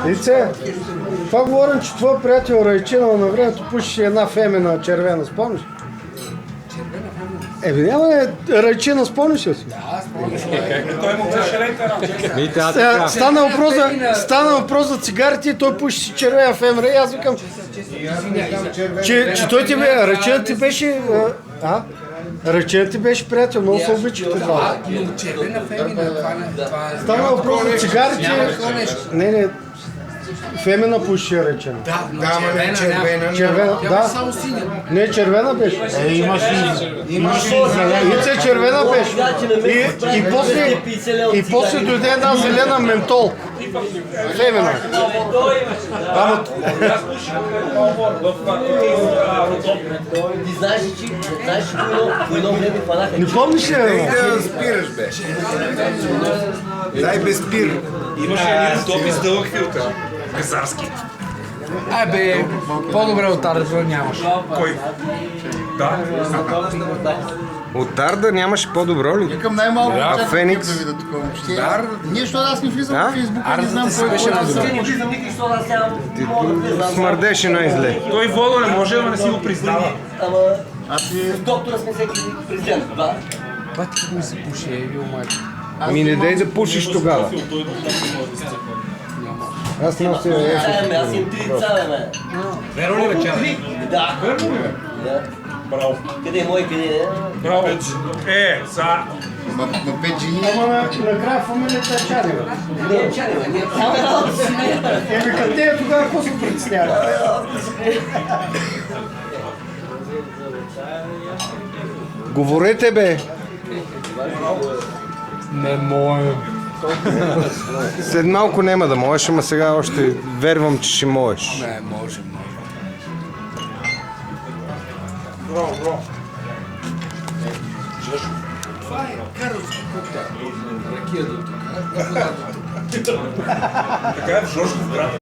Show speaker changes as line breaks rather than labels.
Ице, това говорим, че твой приятел Райчинова на времето пушеше една фемина червена, спомниш? Няма Райчина, спомниш ли си?
Да, спомниш. Той му
Стана въпрос за цигарите и той пуши червена фемина и аз викам, че той ти бе, Райчина ти беше... Ръчен ти беше приятел, много се обичахте това.
Но червена фемина, това е...
Стана въпрос за цигарите. Не, фемина пуши Ръчен.
Да, червена.
Червена, да.
Само синя.
Не, червена беше.
Имаше
Ице червена беше. И после дойде една зелена ментол. Фемина.
Ти знаеш, че по едно време фанаха.
Не помниш ли?
Да спираш, бе. Дай без спир.
Имаше един топ с дълъг филтър. Газарски.
Бе, по-добре от Ардър нямаш.
Кой? Да.
От Арда нямаше по-добро ли?
Към най-малко
А Феникс?
да видя такова въобще. Ние, защото аз не влизам в Фейсбука, не знам кой
беше най-добре.
Смърдеше най-зле.
Той Воло не може, ама не си го признава.
Ама, доктора сме всеки президент, да?
Бати как ми се пуши, бил майка.
Ами не дай да пушиш тогава.
Аз не си...
Аз им 3 деца, бе.
Верно ли рече?
Да.
Браво.
Къде е мой, къде е?
Браво. Са.
Ма 5 жени.
Ама накрая фамилията е Чанева.
Не е чане, бе. Само работа си не.
Къде е тогава, какво се притеснява?
Говорете, бе.
Не мое.
След малко няма да можеш, ама сега още вервам, че ще можеш.
Не, може.
Браво.
Това е карелски коктейл. Ракия до тук.
Така е в Жошков град.